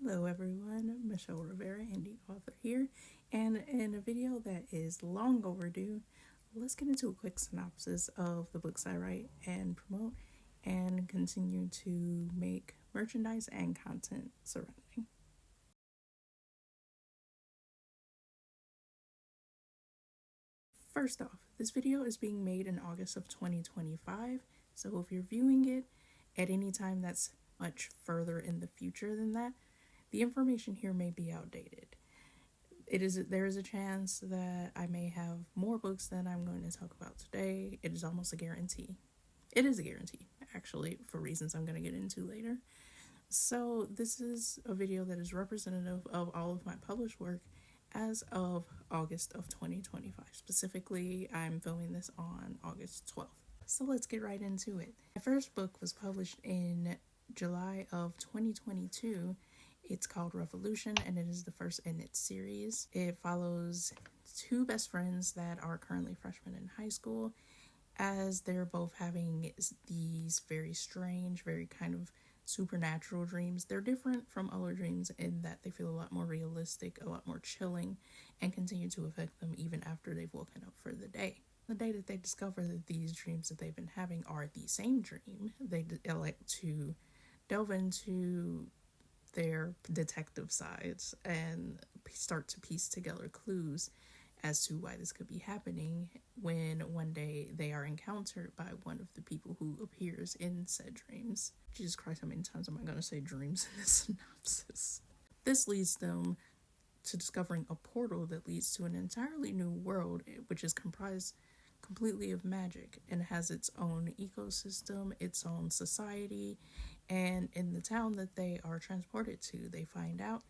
Hello everyone, Michelle Rivera, indie author here, and in a video that is long overdue, let's get into a quick synopsis of the books I write and promote and continue to make merchandise and content surrounding. First off, this video is being made in August of 2025, so if you're viewing it at any time that's much further in the future than that, the information here may be outdated. There is a chance that I may have more books than I'm going to talk about today. It is almost a guarantee. It is a guarantee, actually, for reasons I'm going to get into later. So this is a video that is representative of all of my published work as of August of 2025. Specifically, I'm filming this on August 12th. So let's get right into it. My first book was published in July of 2022. It's called Revolution, and it is the first in its series. It follows two best friends that are currently freshmen in high school, as they're both having these very strange, very kind of supernatural dreams. They're different from other dreams in that they feel a lot more realistic, a lot more chilling, and continue to affect them even after they've woken up for the day. The day that they discover that these dreams that they've been having are the same dream, they elect to delve into their detective sides and start to piece together clues as to why this could be happening, when one day they are encountered by one of the people who appears in said dreams. Jesus Christ, how many times am I going to say dreams in this synopsis? This leads them to discovering a portal that leads to an entirely new world, which is comprised completely of magic and has its own ecosystem, its own society. And in the town that they are transported to, they find out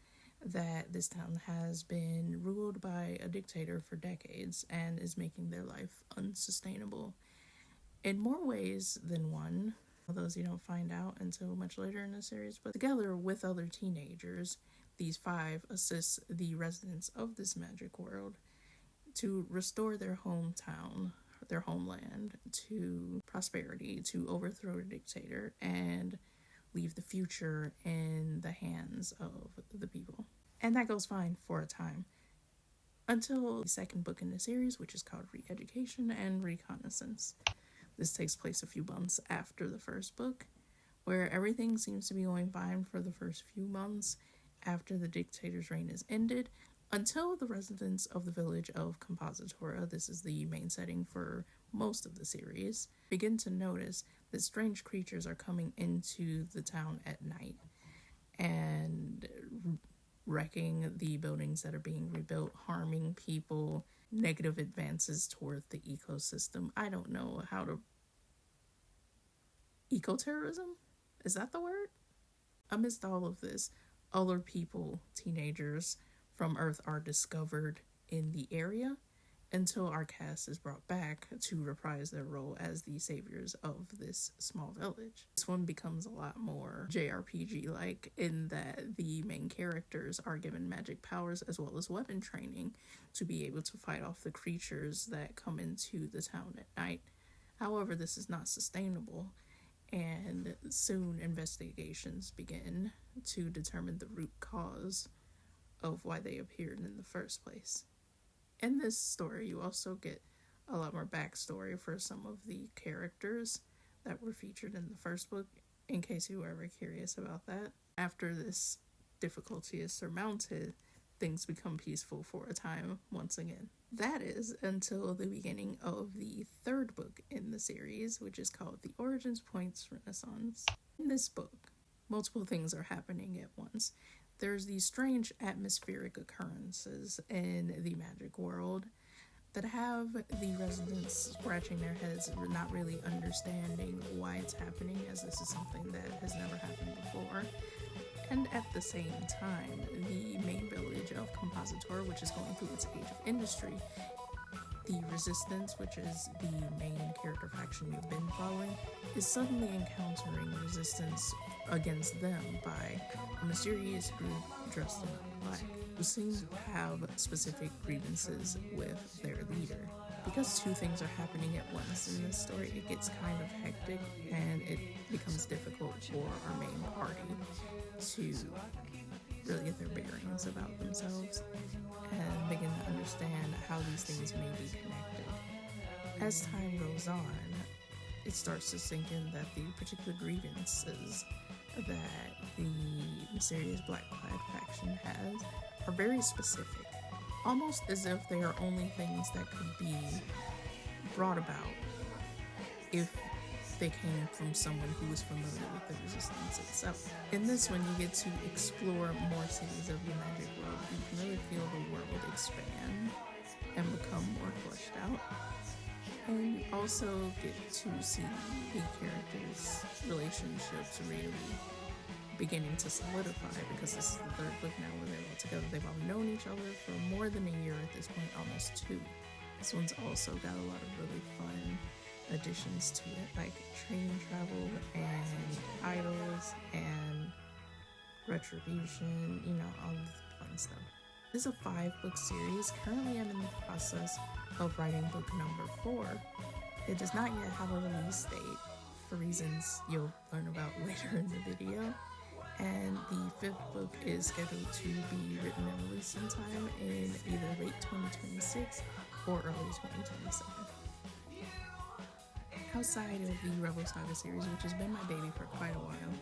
that this town has been ruled by a dictator for decades and is making their life unsustainable in more ways than one. Those you don't find out until much later in the series. But together with other teenagers, these five assist the residents of this magic world to restore their hometown, their homeland, to prosperity, to overthrow the dictator, and leave the future in the hands of the people. And that goes fine for a time, until the second book in the series, which is called Re-Education and Reconnaissance. This takes place a few months after the first book, where everything seems to be going fine for the first few months after the dictator's reign is ended, until the residents of the village of Compositora, this is the main setting for most of the series, begin to notice that strange creatures are coming into the town at night and wrecking the buildings that are being rebuilt, harming people, negative advances toward the ecosystem. I don't know how to... Ecoterrorism? Is that the word? Amidst all of this, other people, teenagers from Earth, are discovered in the area until our cast is brought back to reprise their role as the saviors of this small village. This one becomes a lot more JRPG-like in that the main characters are given magic powers as well as weapon training to be able to fight off the creatures that come into the town at night. However, this is not sustainable, and soon investigations begin to determine the root cause of why they appeared in the first place. In this story, you also get a lot more backstory for some of the characters that were featured in the first book, in case you were ever curious about that. After this difficulty is surmounted, things become peaceful for a time once again. That is until the beginning of the third book in the series, which is called The Origins Points Renaissance. In this book, multiple things are happening at once. There's these strange atmospheric occurrences in the magic world that have the residents scratching their heads, not really understanding why it's happening, as this is something that has never happened before. And at the same time, the main village of Compositor, which is going through its age of industry, the Resistance, which is the main character faction you've been following, is suddenly encountering resistance against them by a mysterious group dressed in black, who seem to have specific grievances with their leader. Because two things are happening at once in this story, it gets kind of hectic and it becomes difficult for our main party to really get their bearings about themselves and begin to understand how these things may be connected. As time goes on, it starts to sink in that the particular grievances that the mysterious Black Clad faction has are very specific, almost as if they are only things that could be brought about if they came from someone who was familiar with the resistance itself. In this one, you get to explore more cities of the magic world. You can really feel the world expand and become more fleshed out. And you also get to see the characters' relationships really beginning to solidify, because this is the third book now where they're all together. They've all known each other for more than a year at this point, almost 2. This one's also got a lot of really fun additions to it, like train travel and idols and retribution, all of the fun stuff. This is a 5-book series. Currently I'm in the process of writing book number 4. It does not yet have a release date for reasons you'll learn about later in the video, and the 5th book is scheduled to be written and released sometime in either late 2026 or early 2027. Outside of the Revosaga series, which has been my baby for quite a while,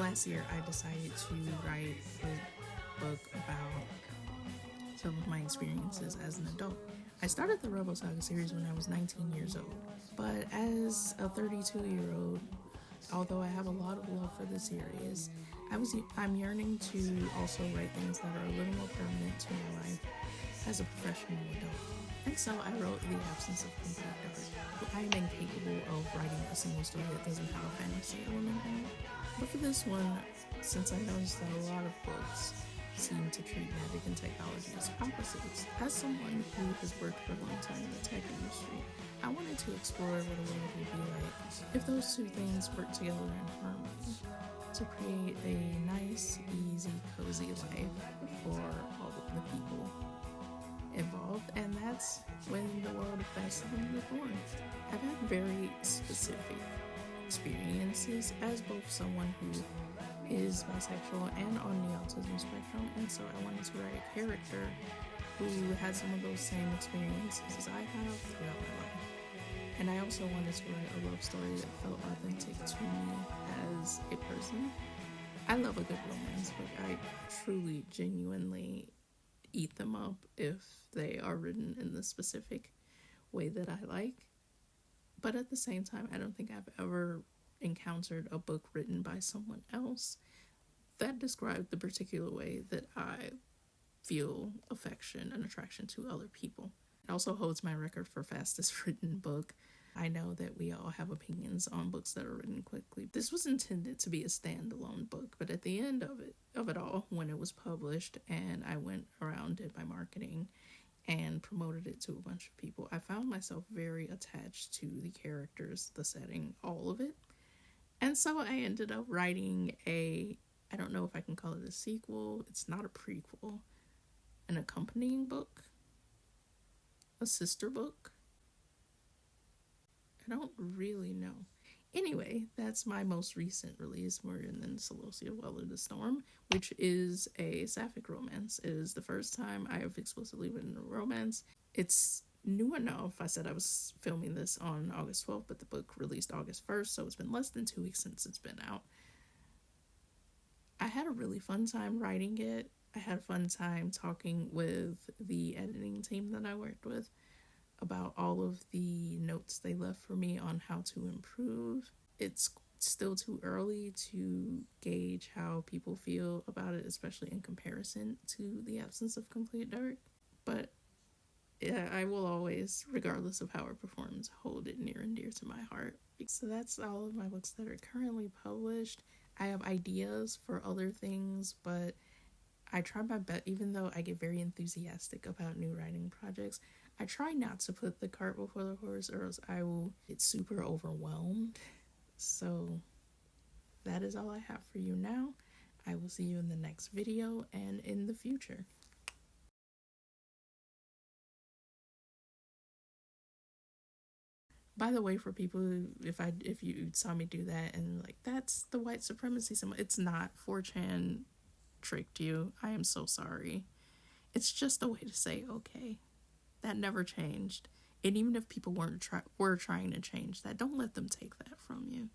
last year I decided to write a book about some of my experiences as an adult. I started the Revosaga series when I was 19 years old, but as a 32-year-old, although I have a lot of love for the series, I'm yearning to also write things that are a little more permanent to my life as a professional adult. And so I wrote The Absence of Complete Dark. I am incapable of writing a single story that doesn't have a fantasy element in it. But for this one, since I noticed that a lot of books seem to treat magic and technology as opposites, as someone who has worked for a long time in the tech industry, I wanted to explore what a world would be like if those two things work together in harmony to create a nice, easy, cozy life for all of the people involved. And that's when the world of Basodin was born. I've had very specific experiences as both someone who is bisexual and on the autism spectrum, and so I wanted to write a character who had some of those same experiences as I have throughout my life. And I also wanted to write a love story that felt authentic to me as a person. I love a good romance book. I truly, genuinely eat them up if they are written in the specific way that I like. But at the same time, I don't think I've ever encountered a book written by someone else that described the particular way that I feel affection and attraction to other people. It also holds my record for fastest written book. I know that we all have opinions on books that are written quickly. This was intended to be a standalone book, but at the end of it all, when it was published and I went around, did my marketing and promoted it to a bunch of people, I found myself very attached to the characters, the setting, all of it. And so I ended up writing I don't know if I can call it a sequel, it's not a prequel, an accompanying book, a sister book. I don't really know. Anyway, that's my most recent release, Murder and then Celosia Weather the Storm, which is a sapphic romance. It is the first time I have explicitly written a romance. It's new enough. I said I was filming this on August 12th, but the book released August 1st, so it's been less than 2 weeks since it's been out. I had a really fun time writing it. I had a fun time talking with the editing team that I worked with about all of the notes they left for me on how to improve. It's still too early to gauge how people feel about it, especially in comparison to The Absence of Complete Dark. But yeah, I will always, regardless of how it performs, hold it near and dear to my heart. So that's all of my books that are currently published. I have ideas for other things, but I try my best, even though I get very enthusiastic about new writing projects, I try not to put the cart before the horse, or else I will get super overwhelmed. So that is all I have for you now. I will see you in the next video and in the future. By the way, for people who, if you saw me do that and like, that's the white supremacy symbol, it's not. 4chan tricked you. I am so sorry. It's just a way to say, okay, that never changed. And even if people were trying to change that, don't let them take that from you.